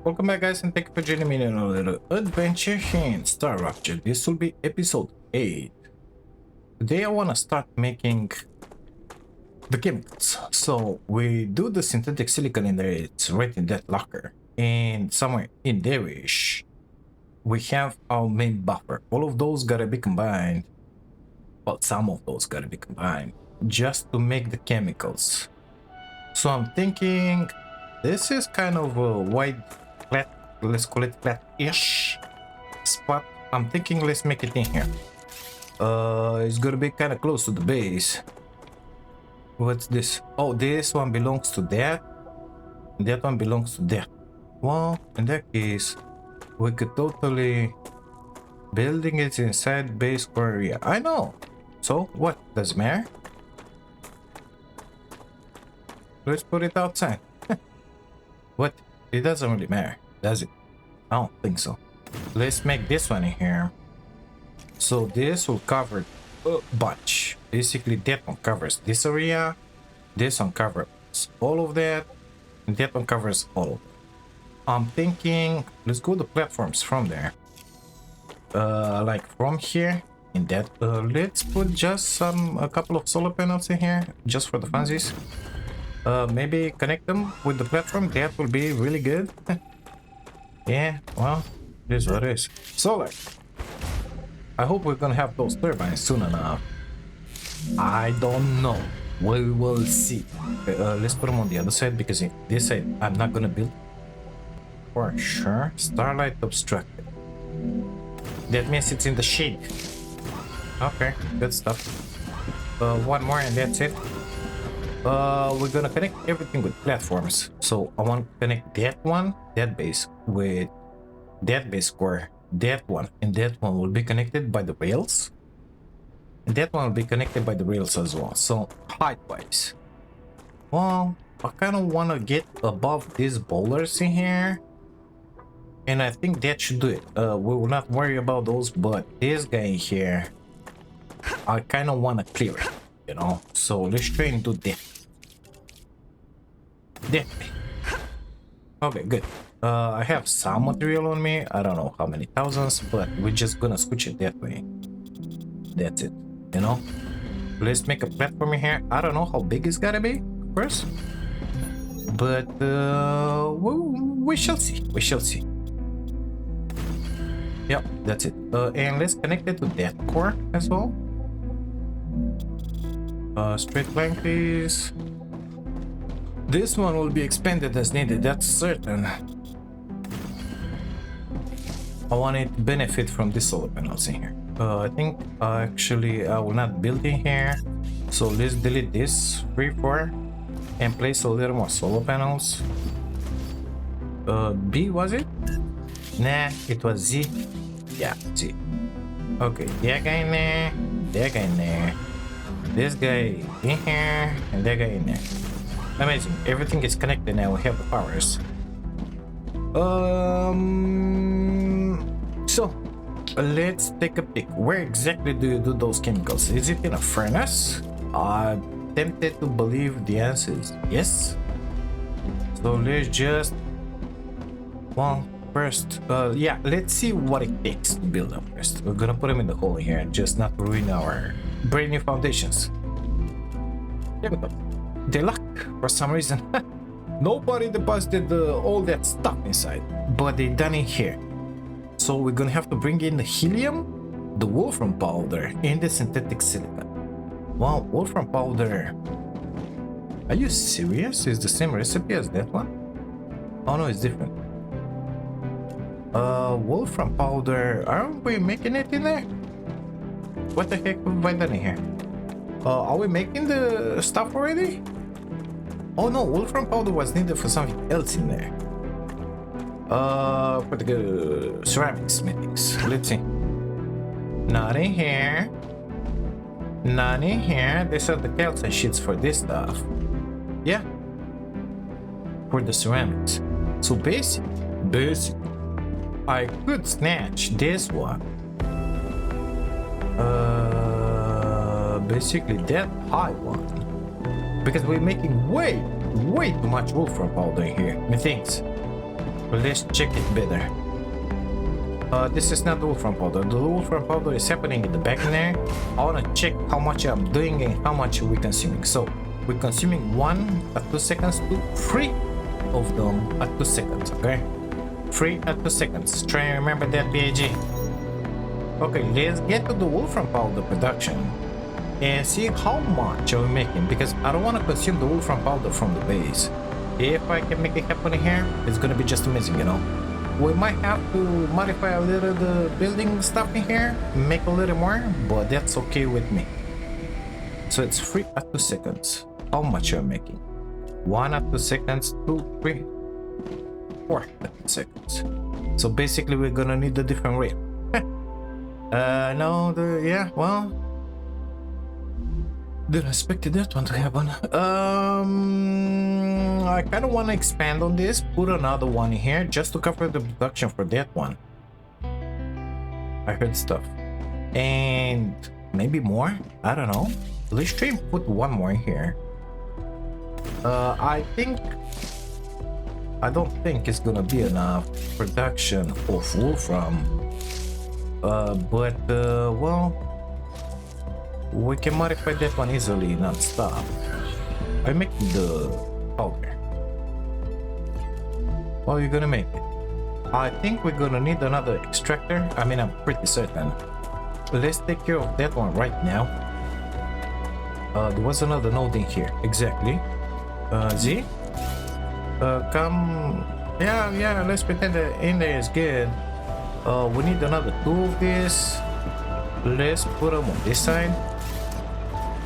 Welcome back, guys, and thank you for joining me in a little adventure here in Star Rupture. This will be episode 8. Today I want to start making the chemicals. So we do the synthetic silicon in there. It's right in that locker. And somewhere in there-ish, we have our main buffer. All of those gotta be combined. Well, some of those gotta be combined just to make the chemicals. So I'm thinking this is kind of a wide flat, let's call it flat-ish spot. I'm thinking let's make it in here. It's gonna be kind of close to the base. What's this? Oh, this one belongs to that. That one belongs to that. Well, in that case, we could totally building it inside base core area. I know. So what does it matter? Let's put it outside. What? It doesn't really matter, does it? I don't think so. Let's make this one in here. So this will cover a bunch. Basically, that one covers this area. This one covers all of that. And that one covers all of it. I'm thinking, let's go to platforms from there. Like from here. In that, let's put just a couple of solar panels in here, just for the funsies. Maybe connect them with the platform. That will be really good. Yeah, well, this is what it is. Solar. I hope we're gonna have those turbines soon enough. I don't know. We will see. Let's put them on the other side, because in this side I'm not gonna build for sure. Starlight obstructed. That means it's in the shade. Okay, good stuff. One more and that's it. We're gonna connect everything with platforms. So I want to connect that one, that base, with that base core, that one, and that one will be connected by the rails. And that one will be connected by the rails as well. So height-wise, well, I kind of want to get above these boulders in here. And I think that should do it. We will not worry about those, but this guy here, I kind of want to clear it, you know? So let's try and do that. That way. Okay, good. I have some material on me. I don't know how many thousands, but we're just gonna switch it that way. That's it, you know? Let's make a platform in here. I don't know how big it's gotta be, of course. But we shall see. We shall see. Yep, that's it. And let's connect it to that core as well. Straight line, please. This one will be expanded as needed, that's certain. I want it to benefit from these solar panels in here. I think actually I will not build in here. So let's delete this 3-4 and place a little more solar panels. B was it? Nah, it was Z. Yeah, Z. Okay, that guy in there, that guy in there, this guy in here, and that guy in there. Amazing, everything is connected now. We have the powers. So let's take a peek. Where exactly do you do those chemicals? Is it in a furnace? I'm tempted to believe the answer is yes. So let's just, well, first, yeah, let's see what it takes to build them first. We're gonna put them in the hole here, just not ruin our brand new foundations. There we go. They luck for some reason. Nobody deposited all that stuff inside, but they done it here. So we're gonna have to bring in the helium, the wolfram powder, and the synthetic silicon. Wow, wolfram powder. Are you serious? Is the same recipe as that one? Oh no, it's different. Wolfram powder. Aren't we making it in there? What the heck have I done in here? Are we making the stuff already? Oh no, wolfram powder was needed for something else in there. For the ceramic smithings. Let's see. Not in here. Not in here. These are the calcite sheets for this stuff. Yeah. For the ceramics. So basic. I could snatch this one. Basically that high one. Because we're making way too much wolfram powder in here, methinks. Let's check it better. This is not the wolfram powder. The wolfram powder is happening in the back in there. I want to check how much I'm doing and how much we're consuming. So we're consuming 1 at 2 seconds to 3 of them at 2 seconds. Okay, 3 at 2 seconds. Try and remember that, PAG. Okay, let's get to the wolfram powder production and see how much are we making, because I don't want to consume the wolfram powder from the base. If I can make it happen here, it's gonna be just amazing, you know. We might have to modify a little the building stuff in here, make a little more, but that's okay with me. So it's 3 at 2 seconds. How much are you making? 1 at 2 seconds, 2, 3, 4 at 2 seconds. So basically we're gonna need a different rate. No, yeah, well, didn't expect that one to happen. I kind of want to expand on this, put another one in here just to cover the production for that one. I heard stuff, and maybe more. I don't know. Let's try and put one more in here. I don't think it's gonna be enough production of wolfram. Well, we can modify that one easily, not stop. I make the powder. How are you gonna make it? I think we're gonna need another extractor. I mean, I'm pretty certain. Let's take care of that one right now. There was another node in here. Exactly. Z? Come. Yeah, let's pretend that in there is good. We need another 2 of this. Let's put them on this side.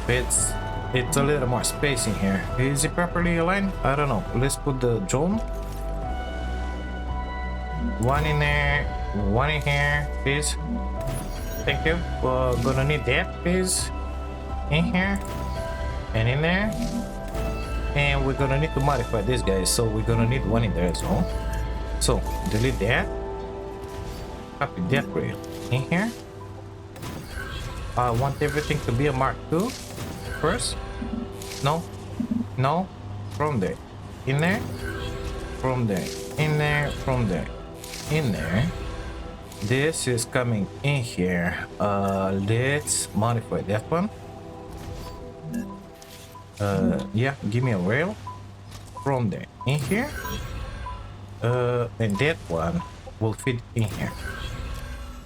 It's a little more space in here. Is it properly aligned? I don't know. Let's put the drone. 1 in there, 1 in here, please. Thank you. We're gonna need that, please. In here and in there. And we're gonna need to modify this guy, so we're gonna need 1 in there as well. So delete that. Copy that rail in here. I want everything to be a Mark II first. No, from there, in there, from there, in there, from there, in there. This is coming in here. Let's modify that one. Yeah, give me a rail from there in here. And that one will fit in here.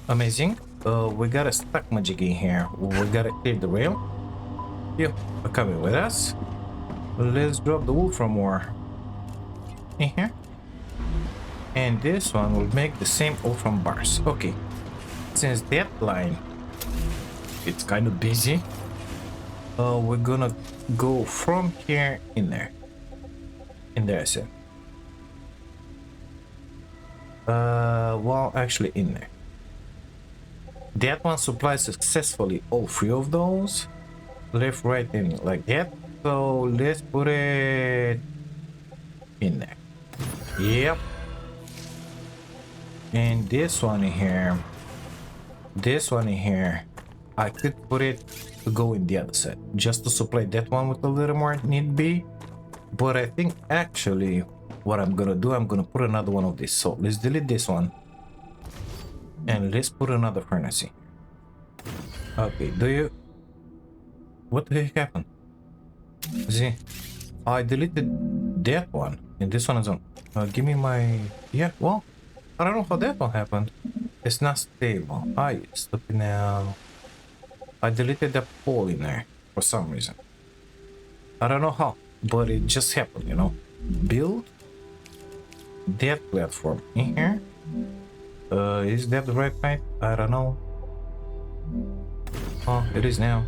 Amazing. We got a stuck magic in here. We gotta clear the rail. You are coming with us. Let's drop the wolfram ore in here. And this one will make the same wolfram bars. Okay. Since that line, it's kind of busy. We're gonna go from here in there. In there, I said. Well, actually in there. That one supplies successfully all 3 of those. Left, right, and like that. So let's put it in there. Yep. And this one in here. This one in here. I could put it to go in the other side. Just to supply that one with a little more need be. But I think actually what I'm gonna do, I'm gonna put another one of this. So let's delete this one. And let's put another furnace in. Okay, do you... What the heck happened? See, I deleted that one, and this one is on. Give me my... Yeah, well, I don't know how that one happened. It's not stable. Stupid now. I deleted that pole in there for some reason. I don't know how, but it just happened, you know. Build that platform in here. Is that the right height? I don't know. Oh, it is now.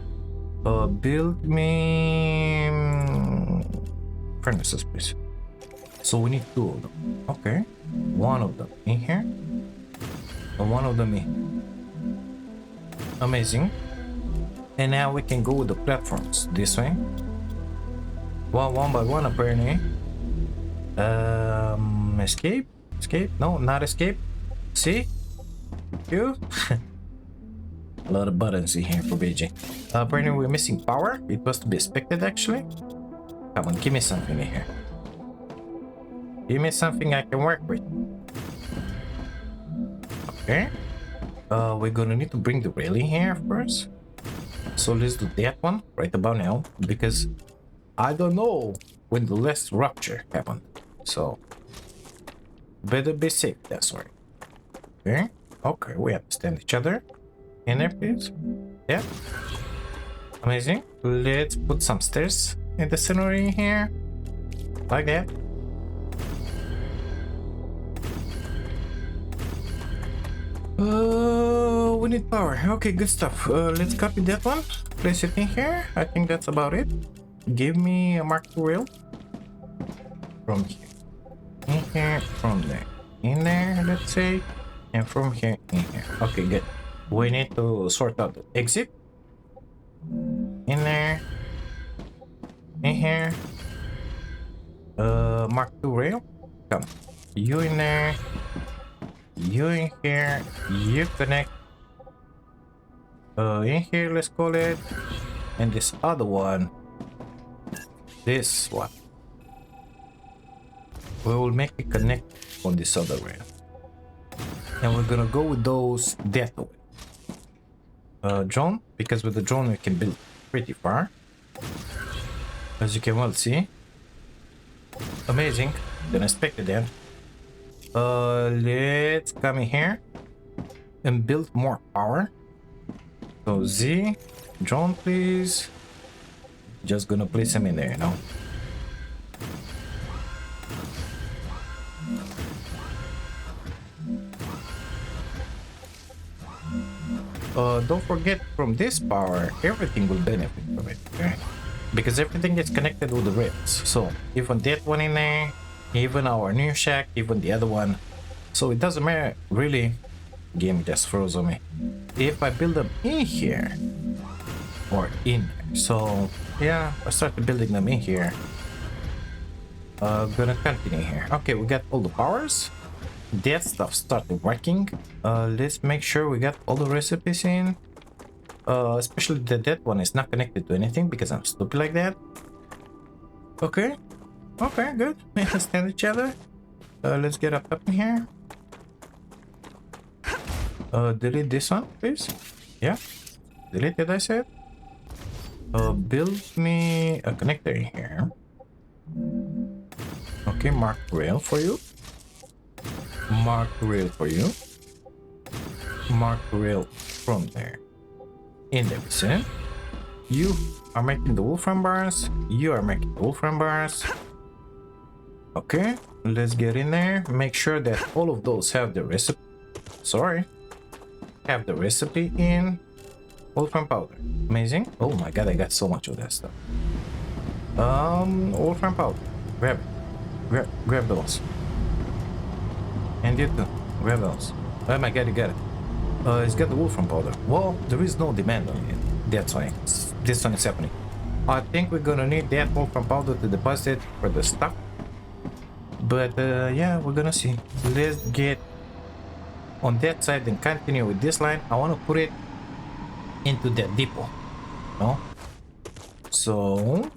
Build me furnaces, please. So we need 2 of them. Okay. 1 of them in here. And 1 of them in. Amazing. And now we can go with the platforms this way. Well, 1 by 1 apparently. Escape? Escape? No, not escape. See? You? A lot of buttons in here for BJ. Apparently we're missing power. It was to be expected actually. Come on, give me something in here. Give me something I can work with. Okay. We're gonna need to bring the railing here first. So let's do that one right about now, because I don't know when the last rupture happened. So better be safe, that's right. Okay. Okay, we understand each other. In there, please. Yeah. Amazing. Let's put some stairs in the scenery here. Like that. We need power. Okay, good stuff. Let's copy that one. Place it in here. I think that's about it. Give me a Mark II rail. From here. In here. From there. In there, let's say. And from here. In here. Okay, good. We need to sort out the exit. In there. In here. Mark II rail. Come. You in there. You in here. You connect. In here, let's call it. And this other one. This one. We will make it connect on this other rail. And we're gonna go with those that way. Drone, because with the drone we can build pretty far. As you can well see. Amazing. Didn't expect it then. Let's come in here and build more power. So Z, drone please. Just gonna place him in there, you know. Don't forget, from this power, everything will benefit from it, okay? Because everything is connected with the rails. So even that one in there, even our new shack, even the other one. So it doesn't matter, really. Game just froze on me. If I build them in here or in there. So yeah, I started building them in here. Gonna continue here. Okay, we got all the powers. That stuff started working. Let's make sure we got all the recipes in. Especially that one is not connected to anything because I'm stupid like that. Okay. Okay, good. We understand each other. Let's get up in here. Delete this one, please. Yeah. Delete it, I said. Build me a connector in here. Okay, mark rail for you. Mark rail for you. Mark rail from there. In the vicinity. You are making the wolfram bars. You are making the wolfram bars. Okay, let's get in there. Make sure that all of those have the recipe. Sorry. Have the recipe in wolfram powder. Amazing. Oh my god, I got so much of that stuff. Wolfram powder. Grab it. Grab those. And you too. Grab those. Oh my god, you got it. It's got the wolfram powder. Well, there is no demand on it. That's why this one is happening. I think we're gonna need that wolfram powder to deposit for the stuff. But yeah, we're gonna see. Let's get on that side and continue with this line. I want to put it into that depot. No? So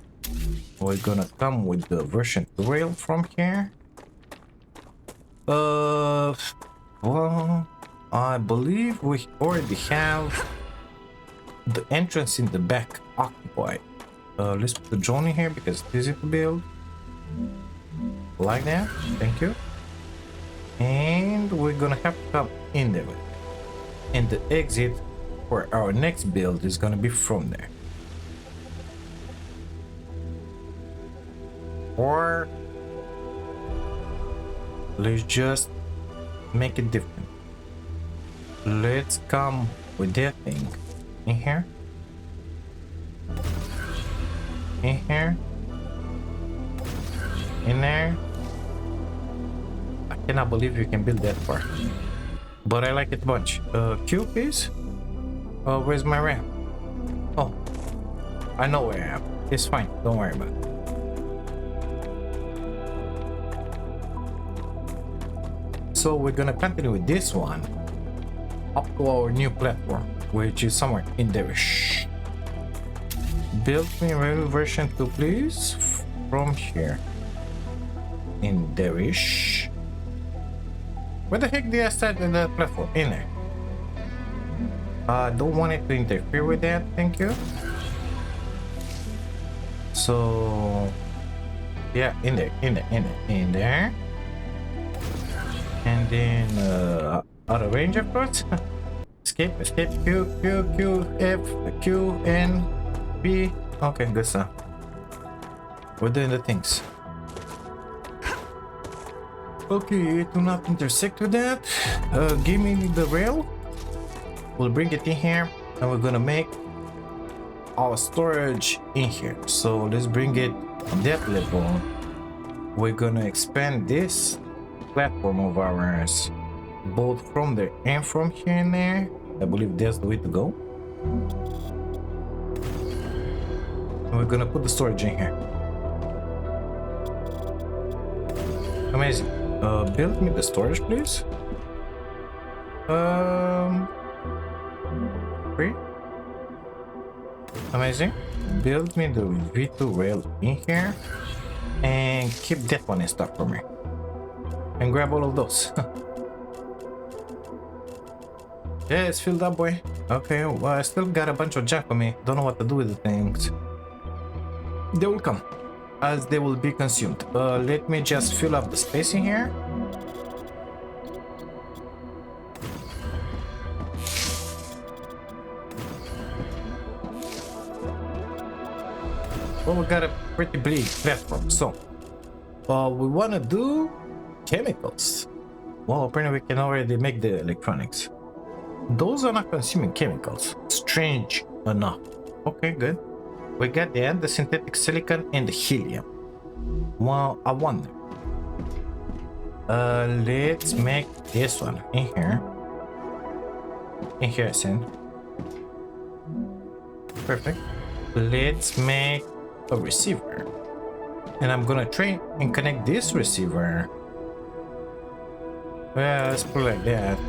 we're gonna come with the version 2 rail from here. Well, I believe we already have the entrance in the back occupied. Let's put the drone in here because it's easy to build. Like that. Thank you. And we're gonna have to come in there. And the exit for our next build is gonna be from there. Or let's just make it different. Let's come with that thing in here. In here. In there. I cannot believe you can build that far. But I like it a bunch. Q please. Where's my ramp? Oh, I know where I am. It's fine. Don't worry about it. So we're gonna continue with this one up to our new platform, which is somewhere in there. Shh. Build me rail version 2 please. From here. In there. Where the heck did I start the platform? In there. Don't want it to interfere with that, thank you. So yeah, in there. And then out of range, of course. Escape, Q, F, Q, N, B. Okay, good stuff. We're doing the things. Okay, do not intersect with that. Give me the rail. We'll bring it in here, and we're gonna make our storage in here. So let's bring it on that level. We're gonna expand this platform of ours, both from there and from here and there. I believe that's the way to go. And we're gonna put the storage in here. Amazing. Build me the storage, please. Free. Amazing. Build me the V2 rail in here, and keep that one in stock for me. And grab all of those. Yeah, it's filled up, boy. Okay, well, I still got a bunch of junk on me. Don't know what to do with the things. They will come as they will be consumed. Let me just fill up the space in here. Well, we got a pretty big platform, so we want to do chemicals. Well, apparently we can already make the electronics. Those are not consuming chemicals, strange enough. Okay, good. We got the synthetic silicon and the helium. Well, I wonder. Let's make this one in here. In here, Sin. Perfect. Let's make a receiver. And I'm gonna try and connect this receiver. Well, let's put it like that.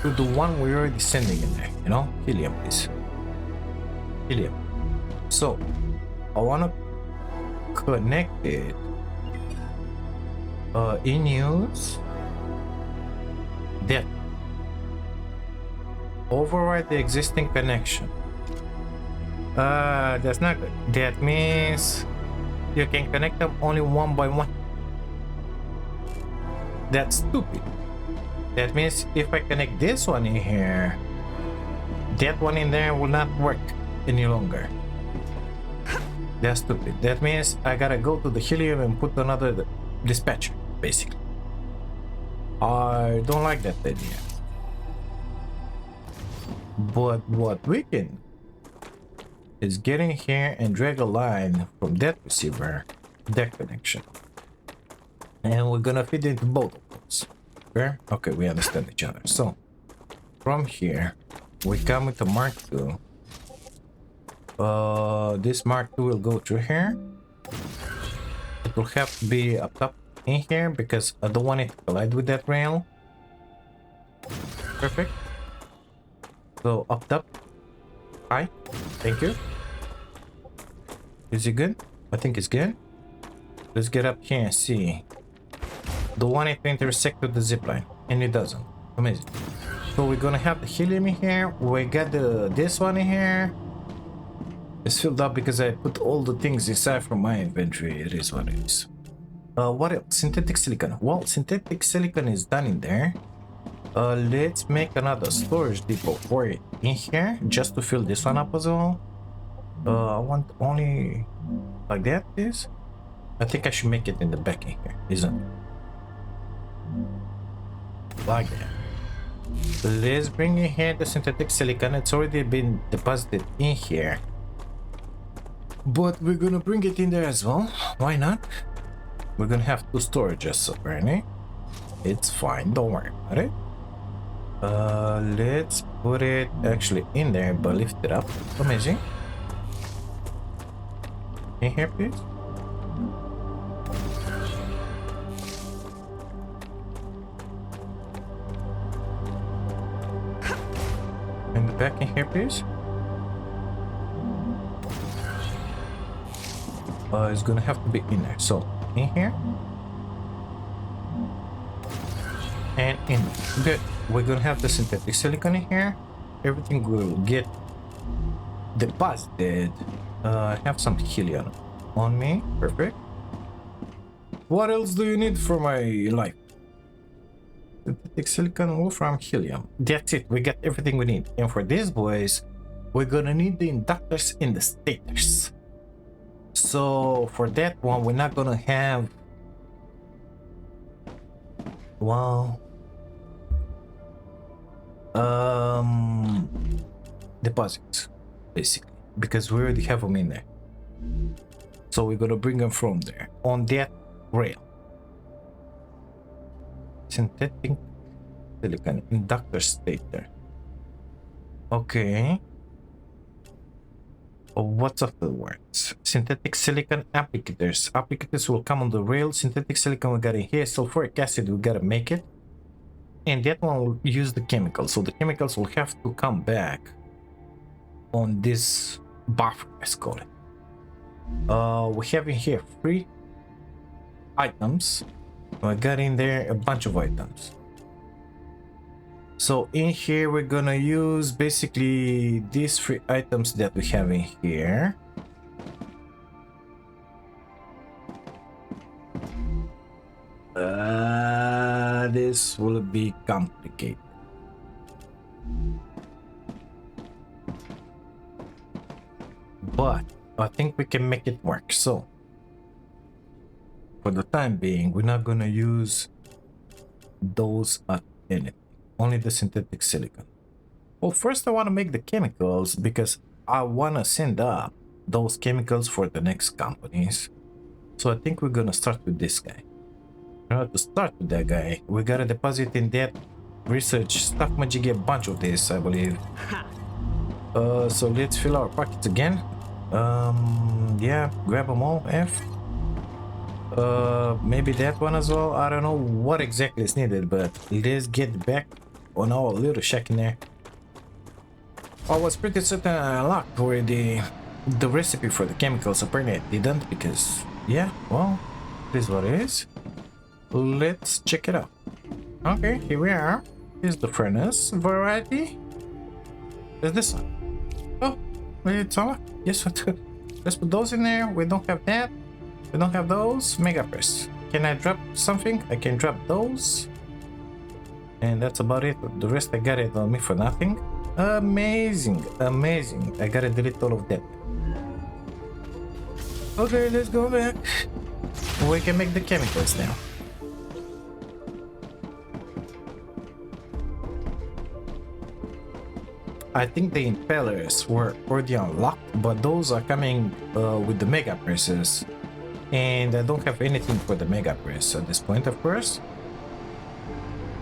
To the one we're already sending in there, you know? Helium, please. Helium. So, I wanna connect it in use that. Override the existing connection. That's not good. That means you can connect them only one by one. That's stupid. That means if I connect this one in here, that one in there will not work any longer. That's stupid. That means I gotta go to the helium and put another dispatcher, basically. I don't like that idea. But what we can is get in here and drag a line from that receiver, that connection. And we're gonna feed into both of those. Okay? Okay, we understand each other. So, from here, we come with the Mark II. This Mark II will go through here. It will have to be up top in here because I don't want it to collide with that rail. Perfect. So, up top. Hi. Thank you. Is it good? I think it's good. Let's get up here and see. The one it intersect with the zipline, and it doesn't. Amazing. So we're gonna have the helium in here. We got this one in here. It's filled up because I put all the things inside from my inventory. It is what it is. What else? Synthetic silicon. Well, synthetic silicon is done in there. Let's make another storage depot for it in here, just to fill this one up as well. I want only like that, please. I think I should make it in the back in here, isn't it? Like that. Let's bring in here the synthetic silicon. It's already been deposited in here, but we're gonna bring it in there as well. Why not? We're gonna have two storages apparently. It's fine, don't worry about it. Let's put it actually in there, but lift it up. Amazing. In here, please. In the back in here, please. It's gonna have to be in there. So, in here. and in. Good. We're gonna have the synthetic silicon in here. Everything will get deposited. I have some helium on me. Perfect. What else do you need for my life? Synthetic silicon, wolfram, helium. That's it. We got everything we need. And for these boys, we're gonna need the inductors and the stators. So for that one, we're not gonna have, well, deposits basically, because we already have them in there. So we're gonna bring them from there on that rail. Synthetic silicon inductor stator. Okay. What's after the words? Synthetic silicon applicators. Applicators will come on the rail. Synthetic silicon we got in here. Sulfuric acid we gotta make it. And that one will use the chemicals. So the chemicals will have to come back on this buffer, let's call it. We have in here 3 items. I got in there a bunch of items. So in here we're gonna use basically these 3 items that we have in here. This will be complicated. But I think we can make it work. So for the time being, we're not gonna use those at anything. Only the synthetic silicon. Well, first I want to make the chemicals because I want to send up those chemicals for the next companies. So I think we're gonna start with this guy. In order to start with that guy, we gotta deposit in that research stock magic a bunch of this, I believe. So let's fill our pockets again. Yeah, grab them all. F. Maybe that one as well. I don't know what exactly is needed, but let's get back on our little shack in there. I was pretty certain I unlocked already the recipe for the chemicals. Apparently I didn't because, yeah, well, this is what it is. Let's check it out. Okay, here we are. Here's the furnace variety. There's this one. Oh, it's all. Yes, let's put those in there. We don't have that. We don't have those. Mega press. Can I drop something? I can drop those. And that's about it. The rest I got it on me for nothing. Amazing, amazing. I gotta delete all of that. Okay, let's go back. We can make the chemicals now. I think the impellers were already unlocked, but those are coming with the mega presses. And I don't have anything for the mega press at this point, of course.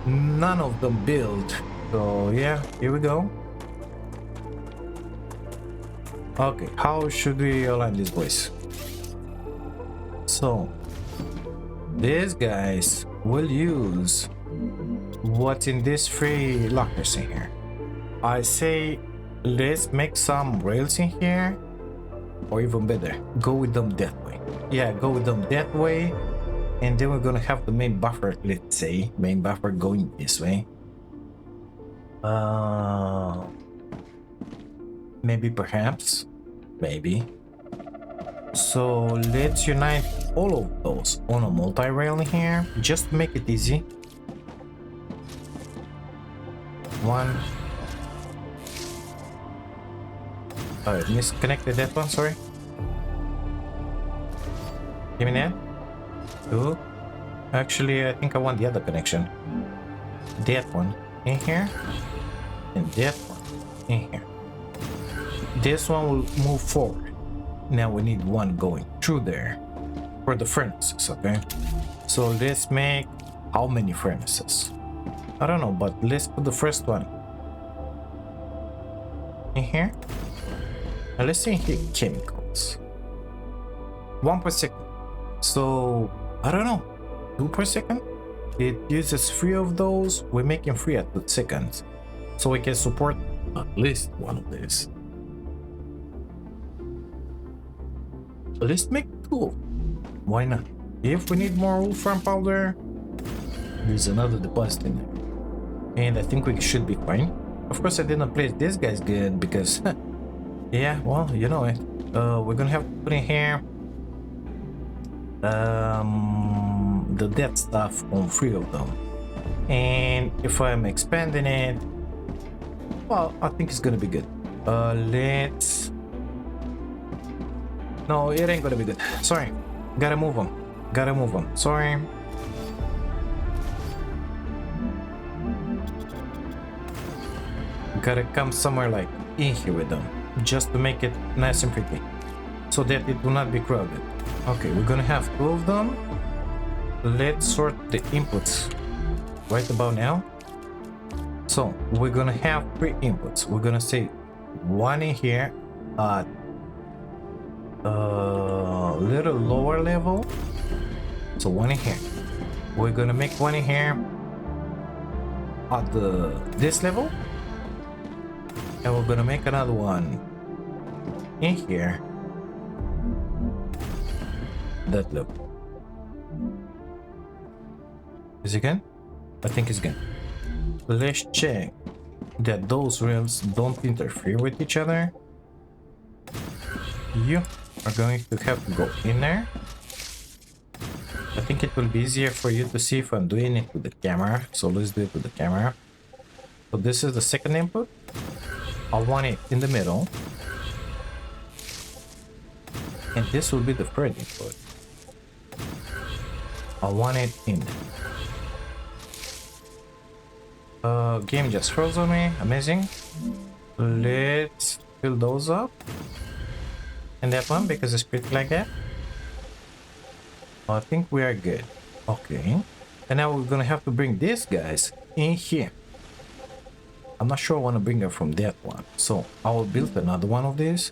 None of them build. So yeah, here we go. Okay, how should we align these boys? So these guys will use what's in these 3 lockers in here. I say let's make some rails in here, or even better, go with them that way. Yeah, go with them that way, and then we're gonna have the main buffer, let's say, main buffer going this way. Maybe, perhaps, maybe. So let's unite all of those on a multi-rail in here, just to make it easy. 1. I misconnected that one, sorry. Give me that. 2. Actually, I think I want the other connection. That one in here. And that one in here. This one will move forward. Now we need one going through there for the furnaces, okay? So let's make how many furnaces? I don't know, but let's put the first one in here. Now let's see here chemicals. 1 per second. So I don't know, 2 per second. It uses 3 of those. We're making 3 at 2 seconds, so we can support at least one of these. Let's make 2. Why not? If we need more wolfram powder, There's another deposit in there. And I think we should be fine. Of course, I didn't place this guy's good because, yeah, well, you know it. We're gonna have to put in here the dead stuff on 3 of them. And if I'm expanding it, well, I think it's gonna be good. Let's... No, it ain't gonna be good. Sorry. Gotta move them. Gotta move them. Sorry. Gotta come somewhere like in here with them, just to make it nice and pretty, so that it will not be crowded. Okay, we're gonna have 2 of them. Let's sort the inputs right about now. So we're gonna have 3 inputs. We're gonna say 1 in here at a little lower level. So 1 in here. We're gonna make 1 in here at this level. And we're gonna make another one in here. That look. Is it good? I think it's good. Let's check that those rails don't interfere with each other. You are going to have to go in there. I think it will be easier for you to see if I'm doing it with the camera. So let's do it with the camera. So this is the second input. I want it in the middle. And this will be the third input. I want it in. Game just froze on me. Amazing. Let's fill those up. And that one, because it's pretty like that. I think we are good. Okay. And now we're gonna have to bring these guys in here. I'm not sure I want to bring them from that one. So I will build another one of these.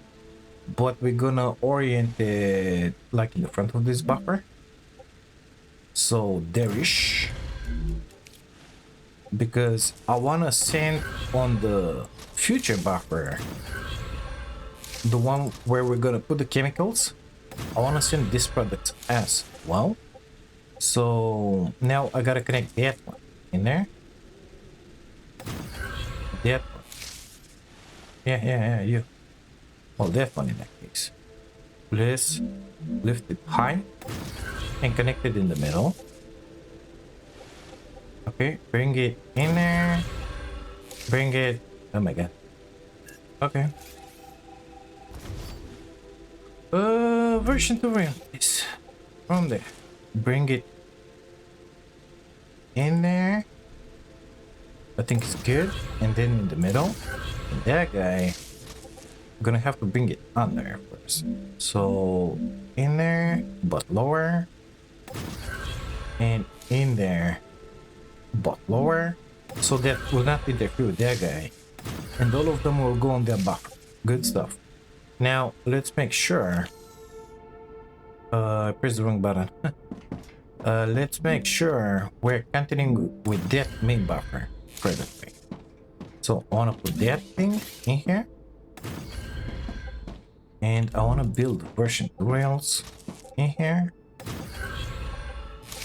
But we're gonna orient it like in the front of this buffer. So there-ish. Because I want to send on the future buffer, the one where we're gonna put the chemicals, I want to send this product as well. So now I gotta connect that one in there. That one. Yeah, you. Well, that one in that case. Let's lift it high and connect it in the middle. Okay, bring it in there. Bring it. Oh my god. Okay. Version 2 rail is from there. Bring it in there. I think it's good. And then in the middle, and that guy, I'm gonna have to bring it under first. So in there, but lower, and in there, but lower, so that will not interfere with that guy, and all of them will go on their buffer. Good stuff. Now let's make sure. I pressed the wrong button. Let's make sure we're continuing with that main buffer presently. So I want to put that thing in here, and I want to build version 2 rails in here,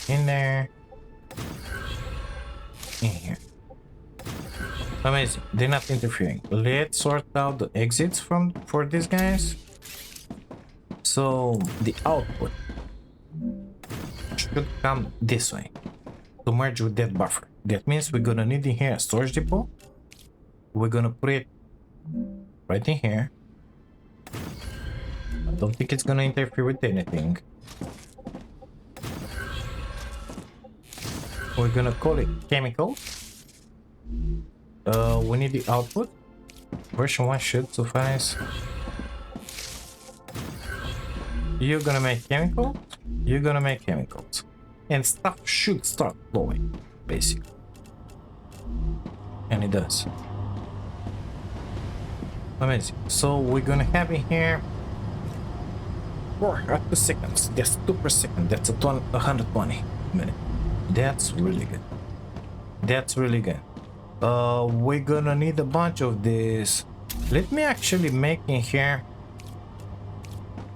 in there, in here. Amazing. They're not interfering. Let's sort out the exits for these guys. So the output should come this way to merge with that buffer. That means we're gonna need in here a storage depot. We're gonna put it right in here. I don't think it's gonna interfere with anything. We're gonna call it chemical. We need the output. Version 1 should suffice. You're gonna make chemical. You're gonna make chemicals. And stuff should start flowing, basically. And it does. Amazing. So we're gonna have in here 4 at 2 seconds. That's 2 per second. That's 120 minutes. That's really good. That's really good. We're gonna need a bunch of this. Let me actually make in here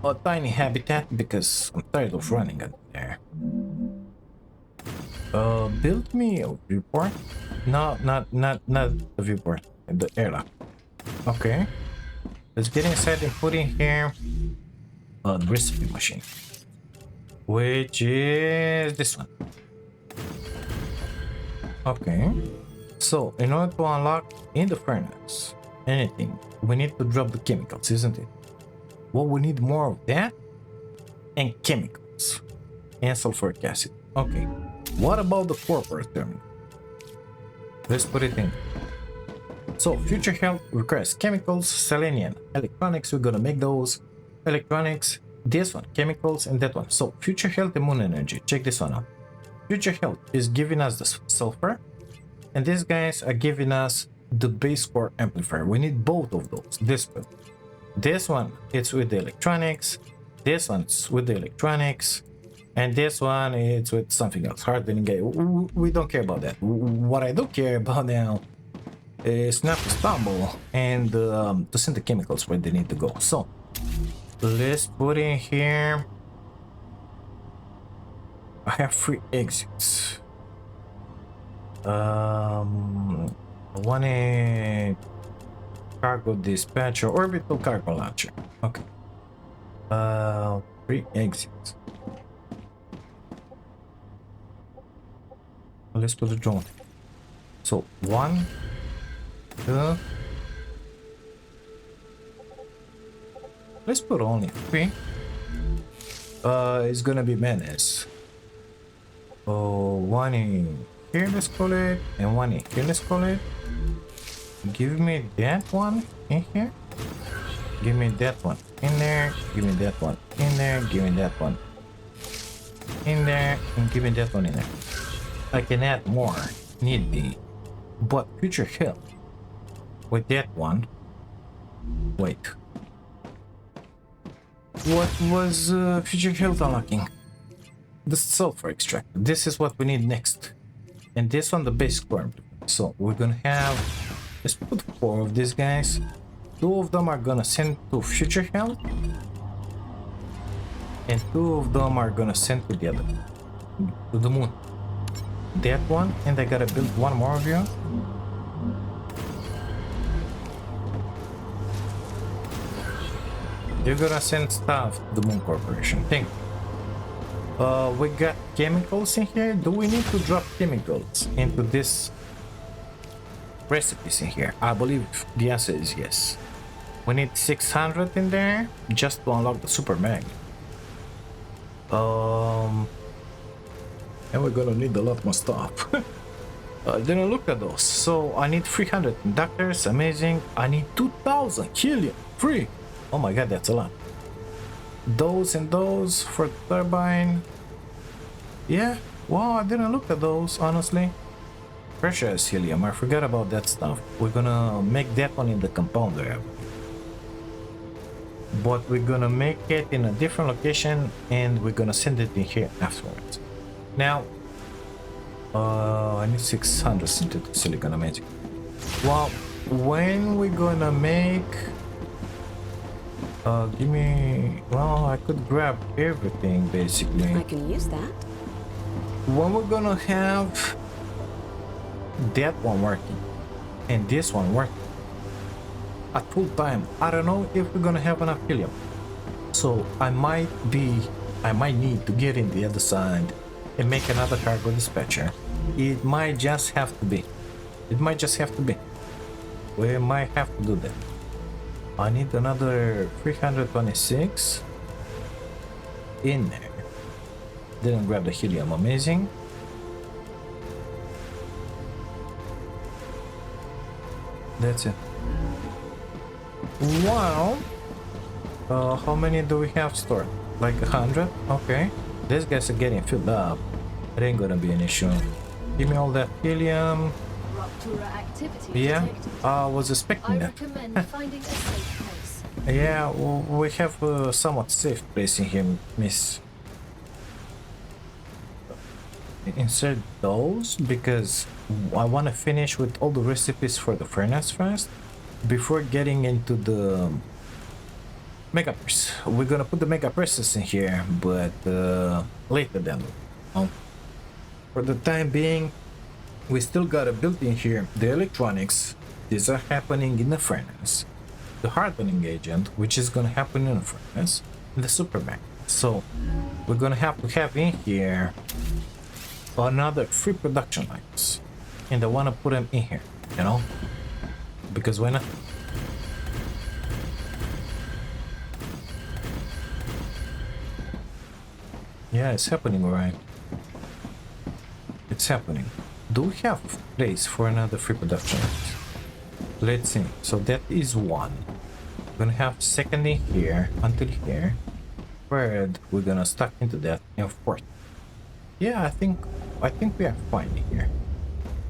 a tiny habitat because I'm tired of running out there. Build me a viewport. No, not the viewport. The airlock. Okay. Let's get inside and put in here the recipe machine, which is this one. Okay. So in order to unlock in the furnace anything, we need to drop the chemicals, isn't it? Well, we need more of that and chemicals and sulfuric acid. Okay. What about the corporate terminal? Let's put it in. So future health requires chemicals, selenium, electronics. We're gonna make those electronics. This one, chemicals, and that one. So future health and moon energy. Check this one out. Future health is giving us the sulfur, and these guys are giving us the base core amplifier. We need both of those. This one, it's with the electronics. This one's with the electronics, and this one it's with something else. Hardening. We don't care about that. What I do care about now is not to stumble and to send the chemicals where they need to go. So let's put in here. I have 3 exits. One is cargo dispatcher, orbital cargo launcher. Okay. 3 exits. Let's put the drone. So 1, 2. Let's put only 3. It's gonna be menace. Oh, 1 in here, let's call it, and 1 in here, let's call it. Give me that one in here. Give me that one in there. Give me that one in there. Give me that one in there, and give me that one in there. I can add more, need be, but future health with that one. Wait, what was future health unlocking? The sulfur extract. This is what we need next, and this one the base core. So we're gonna have, let's put 4 of these guys. 2 of them are gonna send to future health, and 2 of them are gonna send to the other, to the moon. That one, and I gotta build 1 more of you. You're gonna send stuff to the Moon Corporation. Think. We got chemicals in here. Do we need to drop chemicals into this recipes in here? I believe the answer is yes. We need 600 in there just to unlock the super mag. And we're gonna need a lot more stuff. I didn't look at those. So I need 300 conductors, amazing. I need 2000 helium, free. Oh my god, that's a lot. Those and those for the turbine. Yeah, wow, I didn't look at those, honestly. Precious helium, I forgot about that stuff. We're gonna make that one in the compounder. But we're gonna make it in a different location and we're gonna send it in here afterwards. Now, I need 600 synthetic silicon, amazing. Well, when we're gonna make... give me... Well, I could grab everything, basically. I can use that. When we're gonna have that one working and this one working at full time, I don't know if we're gonna have enough helium. So I might need to get in the other side and make another cargo dispatcher. It might just have to be. It might just have to be. We might have to do that. I need another 326 in there. Didn't grab the helium, amazing. That's it. Wow. How many do we have stored? Like 100? Okay. These guys are getting filled up. It ain't gonna be an issue. Give me all that helium. Yeah, I was expecting that. Finding a safe place. Yeah, we have a somewhat safe place in here, miss. Insert those because I want to finish with all the recipes for the furnace first before getting into the mega press. We're gonna put the mega presses in here, but later then. For the time being, we still got a built in here the electronics. These are happening in the furnace, the hardening agent, which is gonna happen in the furnace, and the super magnet. So we're gonna have to have in here another 3 production lines, and I want to put them in here, you know, because why not? Yeah, it's happening, alright. It's happening. Do we have place for another 3 production lines? Let's see. So that is 1. We're gonna have second in here until here. Third, we're gonna stuck into that, and fourth. Yeah, I think we are fine here.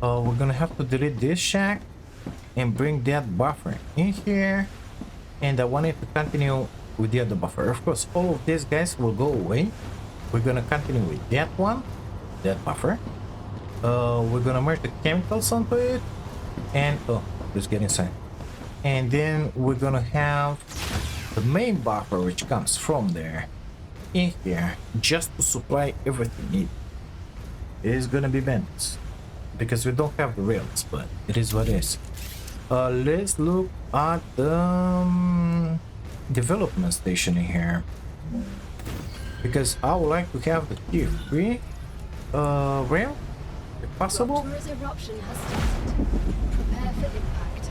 We're gonna have to delete this shack and bring that buffer in here, and I wanted to continue with the other buffer. Of course, all of these guys will go away. We're gonna continue with that one, that buffer. We're gonna merge the chemicals onto it, and oh, let's get inside. And then we're gonna have the main buffer, which comes from there, in here, just to supply everything needed. It is gonna be bandits, because we don't have the rails, but it is what it is. Let's look at the development station in here, because I would like to have the tier 3 rail, if possible. Rupture's eruption has started. Prepare for impact.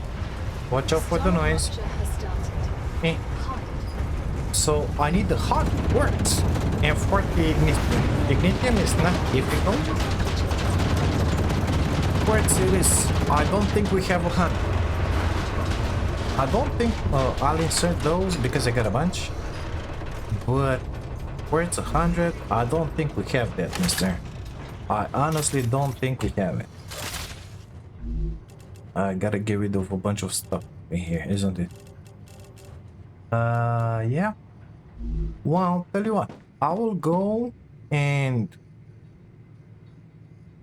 Watch out for the Star noise. Rupture has started. Hide. So I need the hot works, and for the ignition. Ignition is not difficult. Quartz it is. I don't think we have 100. I don't think I'll insert those because I got a bunch. But quartz 100, I don't think we have that, mister. I honestly don't think we have it. I gotta get rid of a bunch of stuff in here, isn't it? Yeah. Well, tell you what, I will go and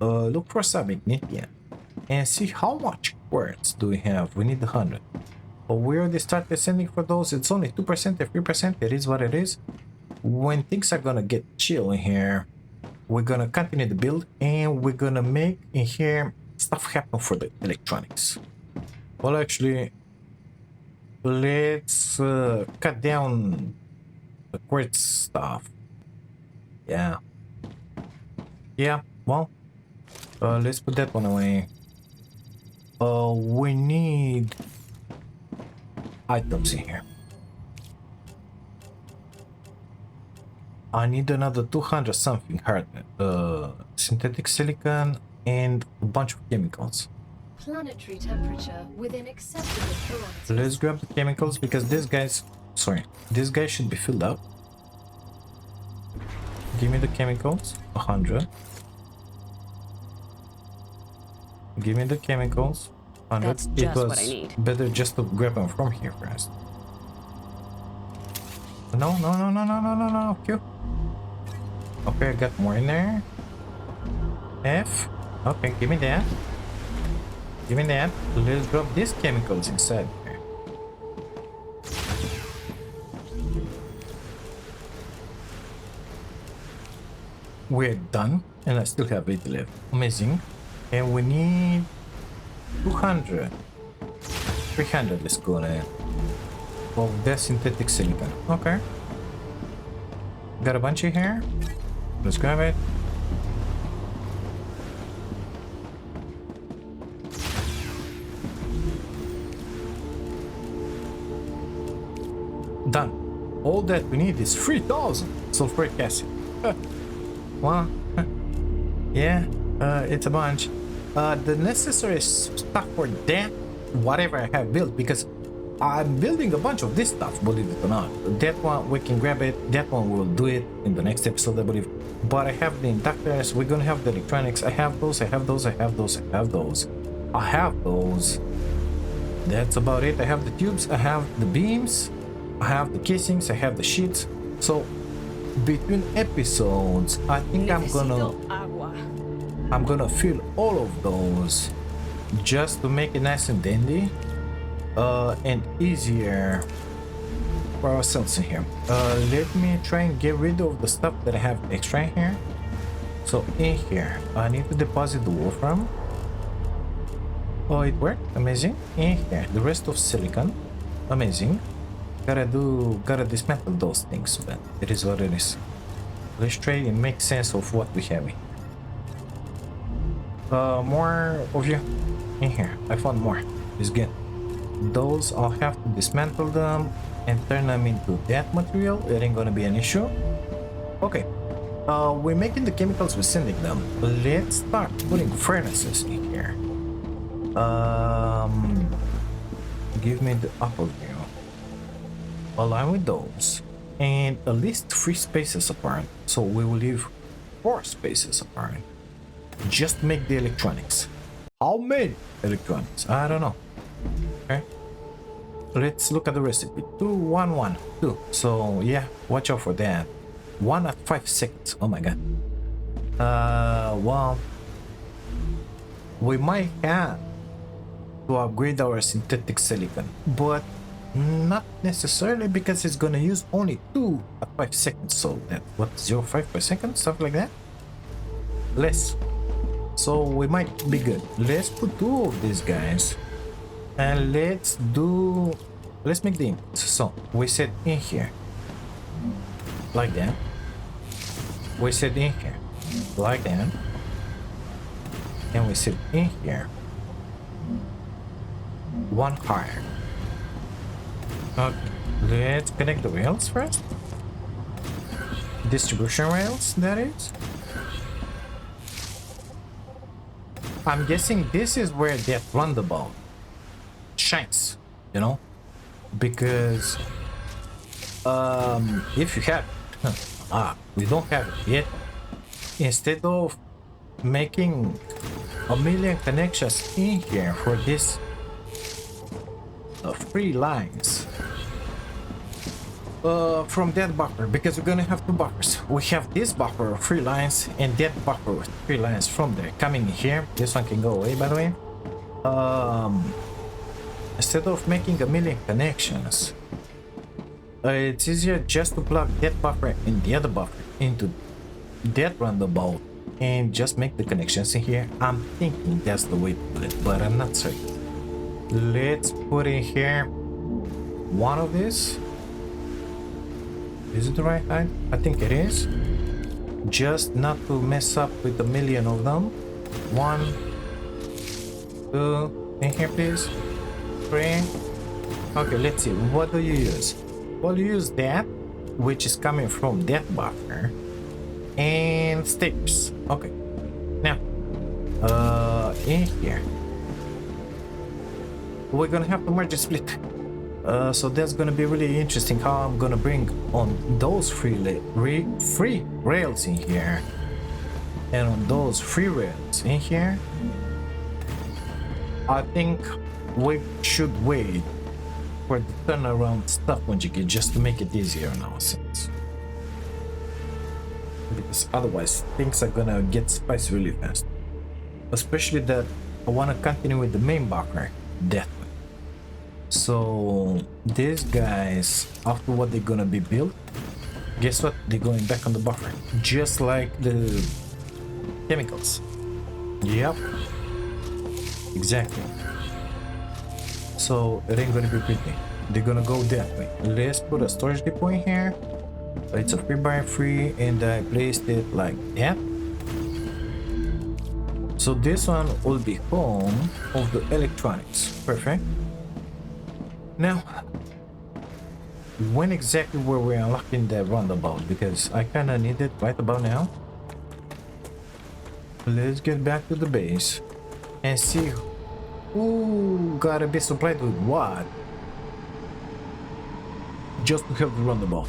look for some ignition and see how much quartz do we have. We need 100. But we already started sending for those. It's only 2% and 3%. It is what it is. When things are gonna get chill in here, we're gonna continue the build and we're gonna make in here stuff happen for the electronics. Well, actually, let's cut down the quartz stuff. Yeah. Yeah, well, let's put that one away. We need items in here. I need another 200 something hardness, synthetic silicon, and a bunch of chemicals. Planetary temperature within acceptable parameters. Let's grab the chemicals because these guys, this guy should be filled up. Give me the chemicals, 100. Give me the chemicals, 100. That's just what I need. Better just to grab them from here first. No, no, no, no, no, no, no, no, Q. Okay, I got more in there. F. Okay, give me that. Give me that. Let's drop these chemicals inside here. We're done, and I still have 8 left. Amazing. And we need 200. 300, let's go there. Of the synthetic silicon. Okay. Got a bunch in here. Let's grab it. Done. All that we need is 3,000 sulfuric acid. Well, yeah, it's a bunch. The necessary stuff for that, whatever I have built, because I'm building a bunch of this stuff, believe it or not. That one, we can grab it. That one, we'll do it in the next episode, I believe. But I have the inductors. We're gonna have the electronics. I have those. I have those. I have those. I have those. I have those. That's about it. I have the tubes. I have the beams. I have the casings. I have the sheets. So between episodes, I think I'm gonna fill all of those just to make it nice and dandy. And easier for ourselves in here. Let me try and get rid of the stuff that I have extra in here. So in here, I need to deposit the wolfram. Oh, it worked. Amazing. In here, the rest of silicon. Amazing. Gotta dismantle those things, but it is what it is. Let's try and make sense of what we have here. More of you in here. I found more. It's good. Those I'll have to dismantle them and turn them into that material. It ain't gonna be an issue. Okay. We're making the chemicals, we're sending them. Let's start putting furnaces in here. Give me the upper view. Align with those. And at least 3 spaces apart. So we will leave 4 spaces apart. Just make the electronics. How many electronics? I don't know. Okay. Let's look at the recipe. 2, 1, 1, 2. So yeah, watch out for that. 1 at 5 seconds. Oh my god. Well, we might have to upgrade our synthetic silicon, but not necessarily, because it's gonna use only 2 at 5 seconds. So that what, 0.5 per second, stuff like that, less. So we might be good. Let's put 2 of these guys, and let's make the inputs. So we set in here like that. We set in here like that, and we set in here 1 higher. Okay, let's connect the rails first. Distribution rails, that is. I'm guessing this is where that roundabout shines, you know, because if you have we don't have it yet. Instead of making a million connections in here for this 3 lines from that buffer, because we're gonna have 2 buffers. We have this buffer of 3 lines and that buffer with 3 lines from there coming here. This one can go away, by the way. Instead of making a million connections, it's easier just to plug that buffer and the other buffer into that roundabout and just make the connections in here. I'm thinking that's the way to do it, but I'm not certain. Let's put in here 1 of these. Is it the right height? I think it is. Just not to mess up with a million of them. 1, 2, in here please. 3. Okay, let's see. What do you use? Well, you use that, which is coming from that buffer, and stairs. Okay. Now, in here, we're gonna have to merge and split. So that's gonna be really interesting how I'm gonna bring on those free rails in here, and on those free rails in here. I think we should wait for the turnaround stuff when you get, just to make it easier in our sense, because otherwise things are gonna get spicy really fast, especially that I want to continue with the main buffer that way. So these guys, after what they're gonna be built, guess what, they're going back on the buffer, just like the chemicals. Yep, exactly. So it ain't gonna be pretty. They're gonna go that way. Let's put a storage depot in here. It's a 3x3, and I placed it like that. So this one will be home of the electronics. Perfect. Now, when exactly were we unlocking the roundabout? Because I kinda need it right about now. Let's get back to the base and see who gotta be supplied with what, just to have the roundabout.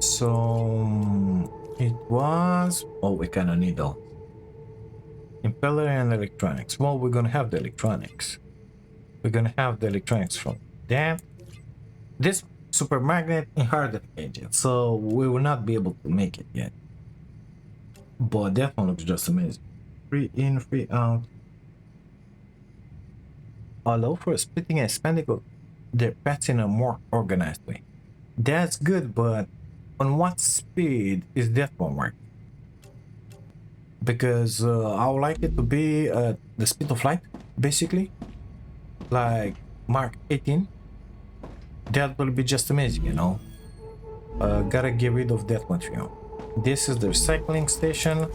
So it was, oh, we kinda need those. Impeller and electronics. Well, we're gonna have the electronics. We're gonna have the electronics from that. This, super magnet in harder agent, so we will not be able to make it yet. But that one looks just amazing. Free in, free out. Allow for splitting and expanding their paths in a more organized way. That's good, but on what speed is that one work? Because I would like it to be the speed of light, basically, like Mark 18. That will be just amazing, you know. Gotta get rid of that material. This is the recycling station.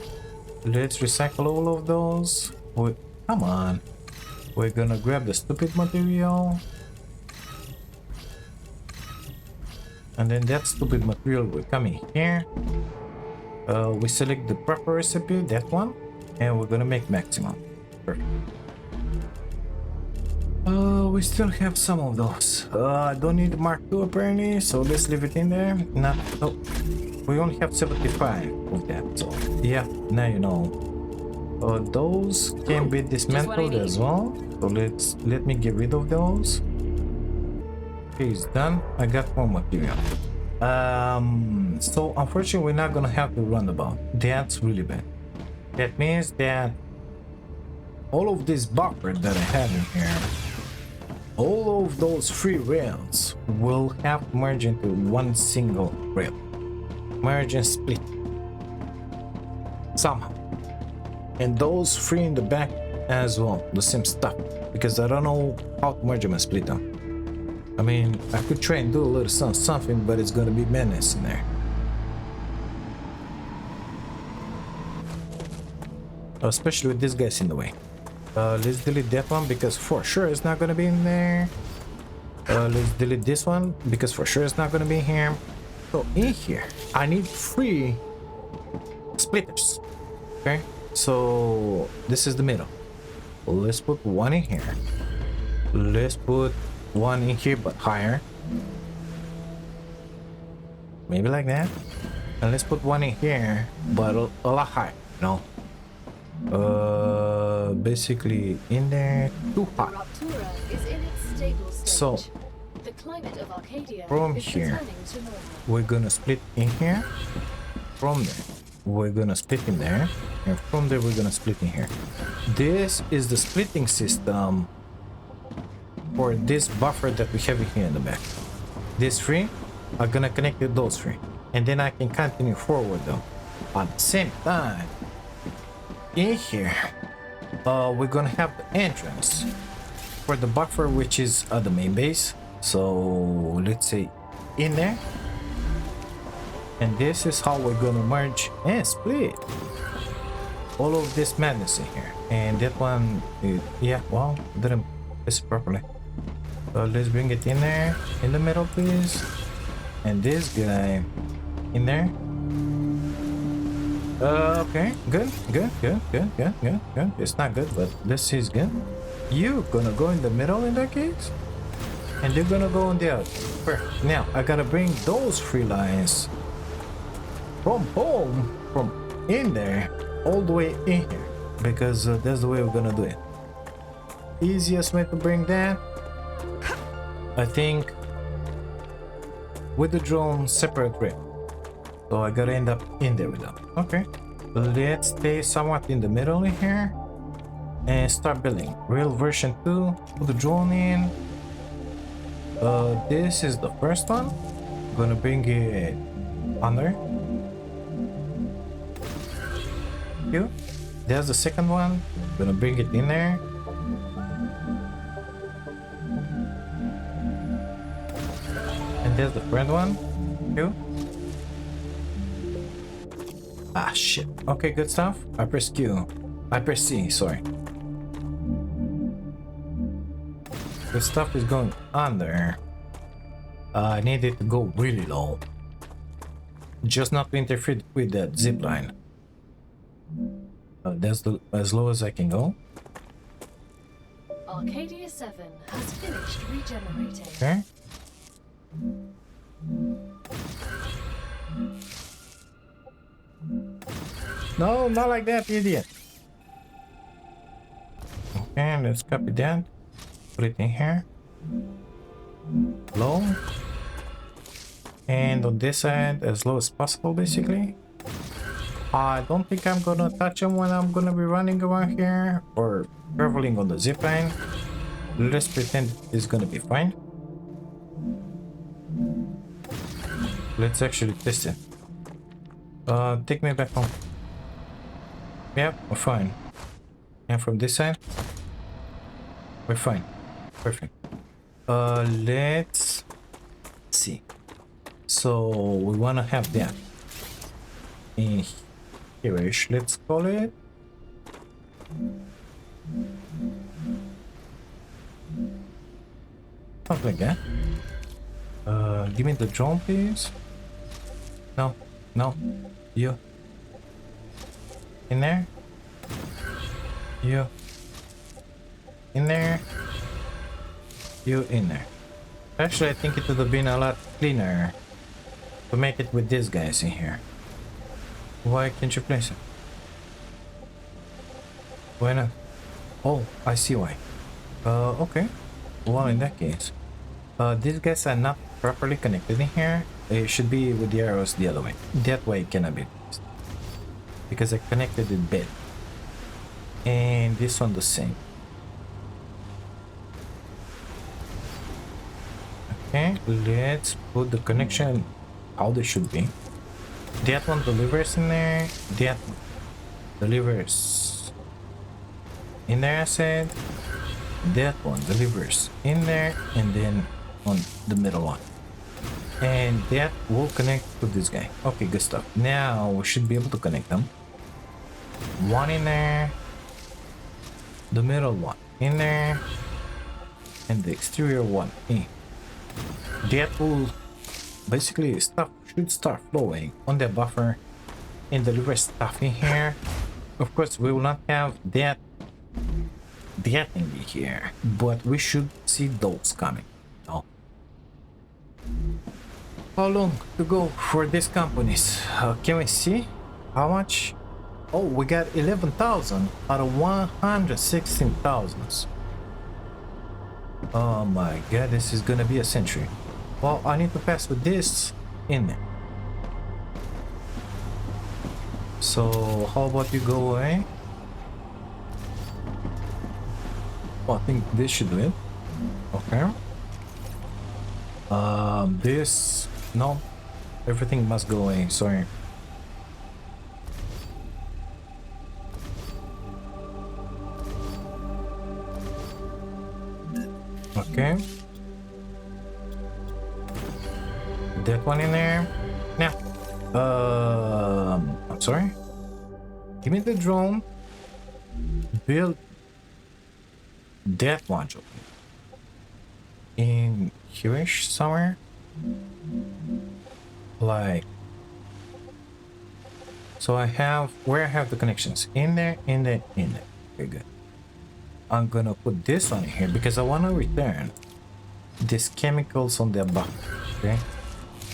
Let's recycle all of those. Come on. We're gonna grab the stupid material. And then that stupid material will come in here. We select the proper recipe, that one. And we're gonna make maximum. Perfect. We still have some of those. I don't need Mark II apparently, so let's leave it in there. Not, oh, we only have 75 of that, so yeah, now you know. Those can be dismantled as well, so let me get rid of those. Okay, it's done. I got more material. So unfortunately we're not gonna have the roundabout. That's really bad. That means that all of this buffer that I have in here, all of those three rails will have to merge into one single rail. Merge and split somehow. And those three in the back as well, the same stuff. Because I don't know how to merge them and split them. I mean, I could try and do a little something, but it's gonna be madness in there. Especially with these guys in the way. Let's delete that one because for sure it's not gonna be in there. Let's delete this one because for sure it's not gonna be here. So in here, I need 3 splitters. Okay, so this is the middle. Let's put one in here. Let's put one in here, but higher. Maybe like that. And let's put one in here, but a lot higher. No. Basically in there, too hot. So the climate of Arcadia from is here, returning to normal. we're gonna split in here. From there, we're gonna split in there, and from there we're gonna split in here. This is the splitting system for this buffer that we have here in the back. These 3 are gonna connect with those 3, and then I can continue forward though. At the same time, in here, we're gonna have the entrance for the buffer, which is at the main base. So let's say in there, and this is how we're gonna merge and split all of this madness in here. And that one, yeah, well, didn't place it properly. So let's bring it in there, in the middle, please. And this guy in there. Okay, good. It's not good, but this is good. You gonna go in the middle in that case, and they're gonna go on the other. Perfect. Now I gotta bring those 3 lines from home, from in there, all the way in here, because that's the way we're gonna do it. Easiest way to bring that, I think, with the drone separate rail. So I gotta end up in there with them. Okay, let's stay somewhat in the middle in here and start building. Rail version 2, put the drone in. This is the first one. I'm gonna bring it under. You. There's the second one. I'm gonna bring it in there. And there's the third one. You. Ah, shit. Okay, good stuff. I press Q. I press C, sorry. The stuff is going under. I need it to go really low. Just not to interfere with that zip line. That's as low as I can go. Arcadia 7 has finished regenerating. Okay. No, not like that, idiot. Okay, let's copy that. Put it in here. Low. And on this side, as low as possible, basically. I don't think I'm gonna touch them when I'm gonna be running around here or traveling on the zipline. Let's pretend it's gonna be fine. Let's actually test it. Take me back home. Yep, we're fine. And from this side, we're fine. Perfect. Let's see. So we wanna have that in here-ish, let's call it. Something like that. Give me the drone, please. No, no, you. In there. You. In there. You in there. Actually, I think it would have been a lot cleaner to make it with these guys in here. Why can't you place it? Why not? Oh, I see why. Okay. Well, in that case, these guys are not properly connected in here. It should be with the arrows the other way. That way it cannot be placed. Because I connected it bad. And this one the same. Okay, let's put the connection how they should be. That one delivers in there. That one delivers in there, I said. That one delivers in there, and then on the middle one. And that will connect to this guy. Okay, good stuff. Now we should be able to connect them. One in there. The middle one in there. And the exterior one in. That will basically stuff should start flowing on the buffer and deliver stuff in here. Of course, we will not have that thing here, but we should see those coming. Oh. How long to go for these companies? Can we see how much? Oh, we got 11,000 out of 116,000. Oh my god, this is gonna be a century. Well, I need to pass with this in there. So, how about you go away? Oh, I think this should do it. Okay. This... No. Everything must go away, sorry. Okay. That one in there. Now. I'm sorry. Give me the drone. Build that module in here-ish somewhere, like so. I have where I have the connections in there, in there, in there. Okay, good. I'm gonna put this on here because I want to return these chemicals on the buffer. Okay,